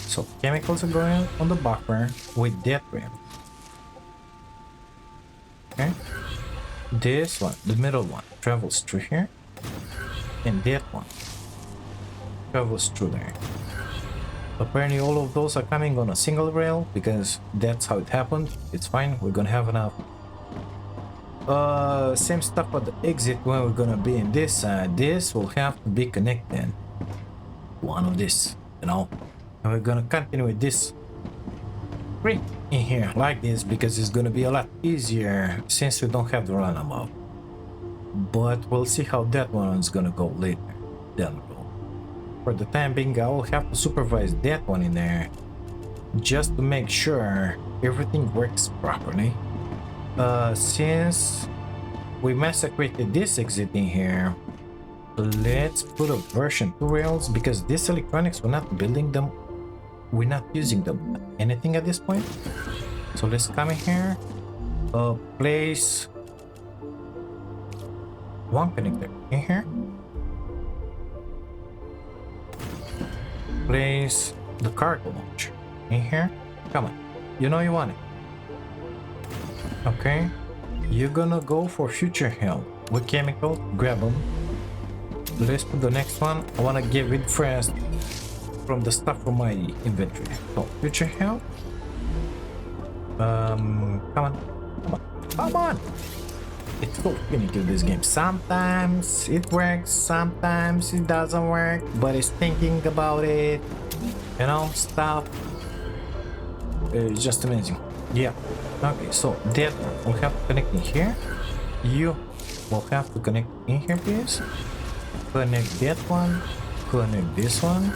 so chemicals are going on the buffer with that rail. Okay. This one, the middle one, travels through here, and that one travels through there. Apparently all of those are coming on a single rail because that's how it happened. It's fine, we're gonna have enough. Same stuff at the exit when we're gonna be in this side. This will have to be connected. One of this, you know. And we're gonna continue with this right in here like this because it's gonna be a lot easier since we don't have the runabout. But we'll see how that one's gonna go later down the road. For the time being, I will have to supervise that one in there just to make sure everything works properly. Since we massacred this exit in here, let's put a version 2 rails because these electronics, we're not building them. We're not using them anything at this point. So let's come in here, place one connector in here, place the cargo launcher in here. Come on, you know you want it. Okay, you're gonna go for future help with chemical. Grab them. Let's put the next one. I want to get rid first from the stuff from my inventory. So, future health. Come on, come on, come on! It's so finicky with this game. Sometimes it works, sometimes it doesn't work, but it's thinking about it, you know, stuff. It's just amazing. Yeah. Okay, so that one will have to connect in here. You will have to connect in here, please. Connect that one. Connect this one.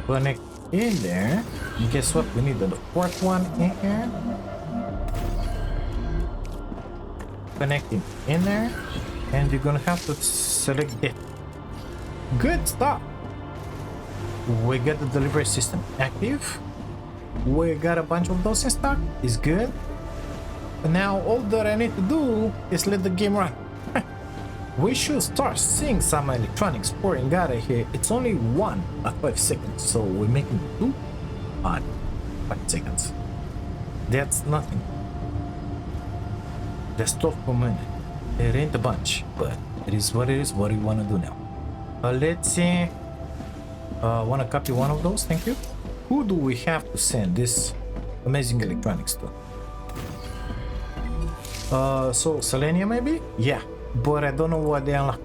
Connect in there. And guess what? We need the fourth one in here. Connecting in there, and you're gonna have to select it. Good stuff. We got the delivery system active. We got a bunch of those in stock. Is good. And now all that I need to do is let the game run. We should start seeing some electronics pouring out of here. It's only 1 at 5 seconds, so we're making 2 at 5 seconds. That's nothing. That's 12 per minute. It ain't a bunch, but it is what it is. What do you want to do now? Let's see. Want to copy one of those? Thank you. Who do we have to send this amazing electronics to? So Selenia maybe? Yeah, but I don't know what they unlock.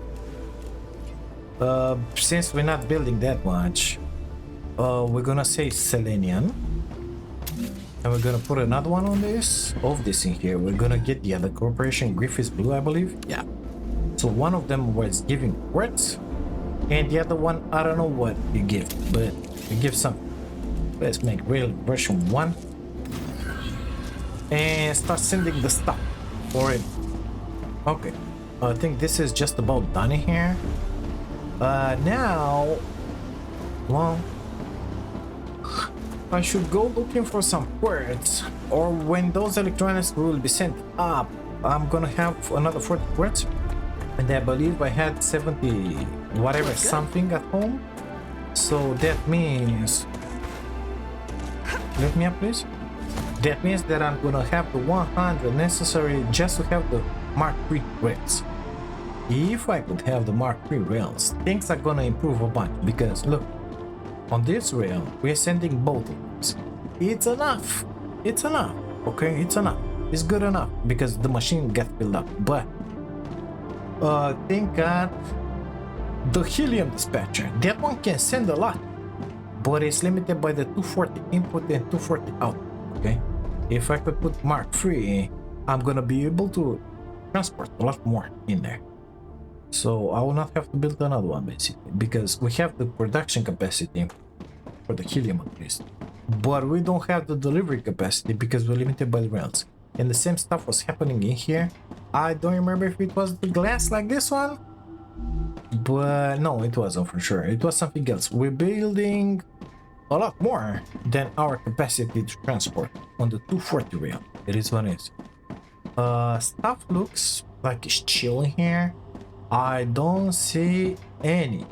Since we're not building that much, we're gonna say Selenian. And we're gonna put another one on this, of this in here. We're gonna get the other corporation, Griffiths Blue, I believe. Yeah. So one of them was giving quartz, and the other one, I don't know what you give, but you give some. Let's make real version 1 and start sending the stuff for it. Okay. I think this is just about done in here. Now, well, I should go looking for some quartz, or when those electronics will be sent up, I'm gonna have another 40 quartz, and I believe I had 70 whatever something at home, so that means, let me up please, that means that I'm gonna have the 100 necessary just to have the Mark III rails. If I could have the Mark III rails, things are gonna improve a bunch, because look, on this rail, we're sending both of them. It's enough. It's enough. Okay, it's enough. It's good enough because the machine gets filled up. But thank God, the helium dispatcher, that one can send a lot, but it's limited by the 240 input and 240 output. Okay, if I could put Mark III, I'm gonna be able to transport a lot more in there. So I will not have to build another one basically, because we have the production capacity for the helium at least, but we don't have the delivery capacity because we're limited by the rails. And the same stuff was happening in here. I don't remember if it was the glass like this one, but no, it wasn't for sure. It was something else. We're building a lot more than our capacity to transport on the 240 rail. It is what it is. Stuff looks like it's chilling here. I don't see any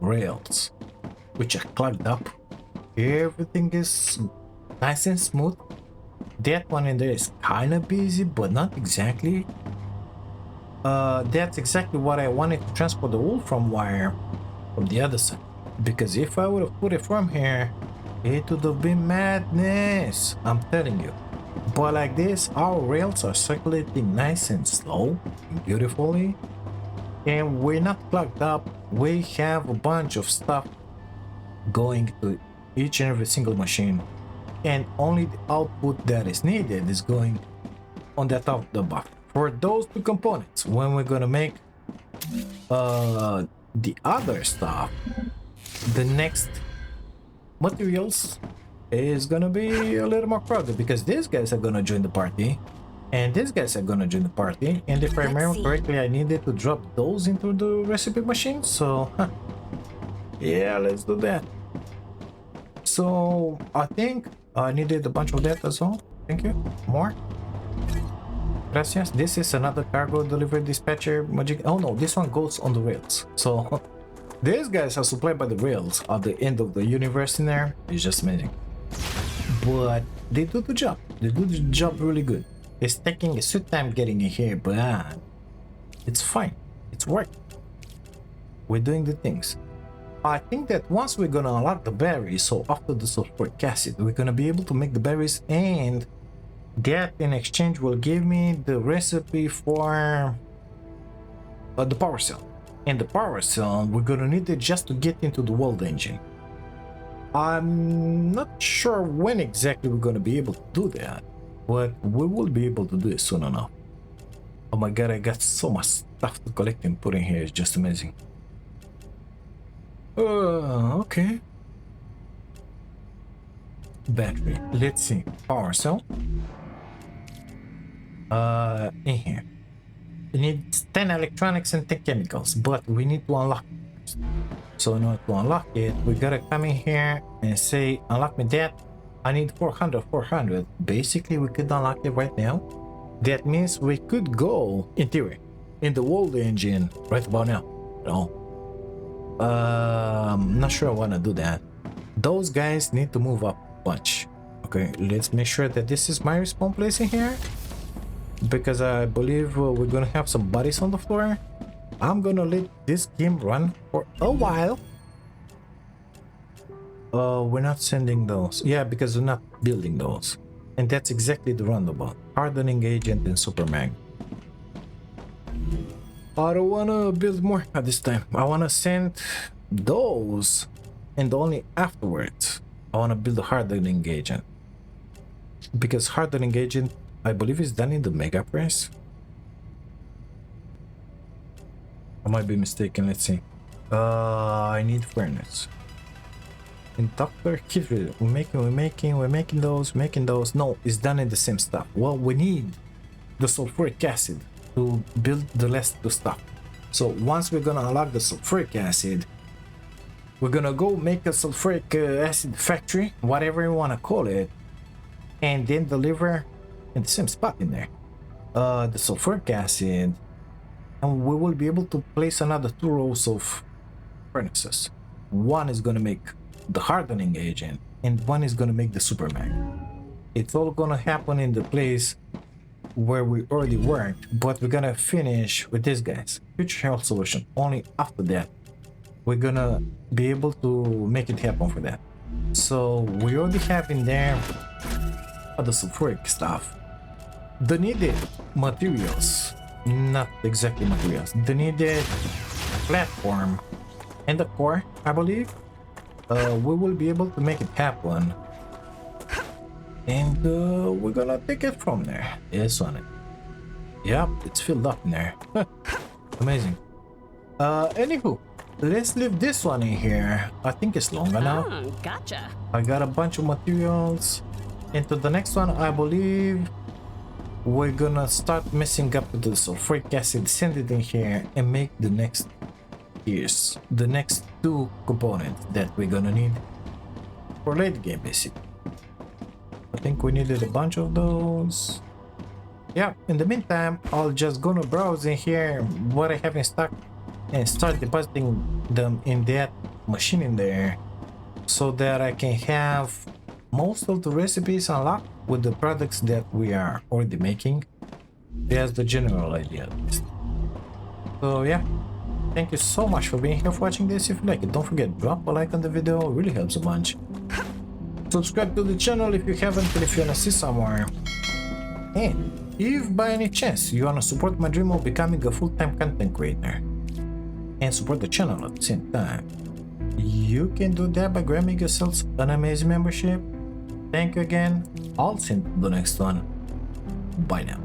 rails which are clogged up. Everything is nice and smooth. That one in there is kind of busy, but not exactly. That's exactly what I wanted to transport the wool from wire from the other side, because if I would have put it from here, it would have been madness, I'm telling you. But like this, our rails are circulating nice and slow and beautifully, and we're not clogged up. We have a bunch of stuff going to each and every single machine, and only the output that is needed is going on the top of the buffer for those two components. When we're gonna make the other stuff, the next materials is gonna be a little more crowded, because these guys are gonna join the party and these guys are gonna join the party, and if I remember correctly, I needed to drop those into the recipe machine, so yeah, let's do that. So I think I needed a bunch of that as well. Thank you. More. Gracias. This is another cargo delivery dispatcher magic. Oh no, this one goes on the rails. So these guys are supplied by the rails at the end of the universe in there. It's just amazing. But they do the job. They do the job really good. It's taking a sweet time getting in here, but it's fine. It's working. We're doing the things. I think that once we're gonna unlock the berries, so after the sulfuric acid, we're gonna be able to make the berries, and that in exchange will give me the recipe for the power cell. And the power cell, we're gonna need it just to get into the world engine. I'm not sure when exactly we're gonna be able to do that, but we will be able to do it soon enough. Oh my god, I got so much stuff to collect and put in here, it's just amazing. Okay. Battery. Let's see. Power cell. In here. We need 10 electronics and 10 chemicals, but we need to unlock it. So in order to unlock it, we gotta come in here and say, unlock me that. I need 400. Basically, we could unlock it right now. That means we could go, in theory, in the world engine right about now. No. Not sure I want to do that. Those guys need to move up a bunch. Okay, let's make sure that this is my respawn place in here, because I believe we're gonna have some bodies on the floor. I'm gonna let this game run for a while. We're not sending those. Yeah, because we're not building those. And that's exactly the roundabout. Hardening agent and super mag. I don't wanna build more at this time. I wanna send those, and only afterwards I wanna build a hardening agent. Because hardening agent, I believe, is done in the mega press. I might be mistaken, let's see. I need furnace. Inductor, heat reader. We're making those. No, it's done in the same stuff. Well, we need the sulfuric acid to build the rest of the stuff. So once we're gonna unlock the sulfuric acid, we're gonna go make a sulfuric acid factory, whatever you wanna call it, and then deliver in the same spot in there the sulfuric acid, and we will be able to place another 2 rows of furnaces. One is gonna make the hardening agent, and one is gonna make the super mag. It's all gonna happen in the place where we already worked, but we're gonna finish with these guys. Future health solution. Only after that we're gonna be able to make it happen for that. So we already have in there the sulfuric stuff, the needed materials, not exactly materials, the needed platform and the core, I believe. We will be able to make it happen, and we're gonna take it from there. Yes, on it. Yep, it's filled up in there. Amazing. Anywho, let's leave this one in here. I think it's long enough. Gotcha. I got a bunch of materials. Into the next one, I believe we're gonna start messing up with the sulfuric acid, send it in here, and make the next tiers, the next 2 components that we're gonna need for late game, basically. I think we needed a bunch of those. Yeah, in the meantime, I'll just gonna browse in here what I have in stock and start depositing them in that machine in there, so that I can have most of the recipes unlocked with the products that we are already making. That's the general idea at least. So yeah, thank you so much for being here, for watching this. If you like it, don't forget, drop a like on the video, it really helps a bunch. Subscribe to the channel if you haven't, and if you wanna see some more. And if by any chance you wanna support my dream of becoming a full-time content creator and support the channel at the same time, you can do that by grabbing yourselves an amazing membership. Thank you again. I'll see you in the next one. Bye now.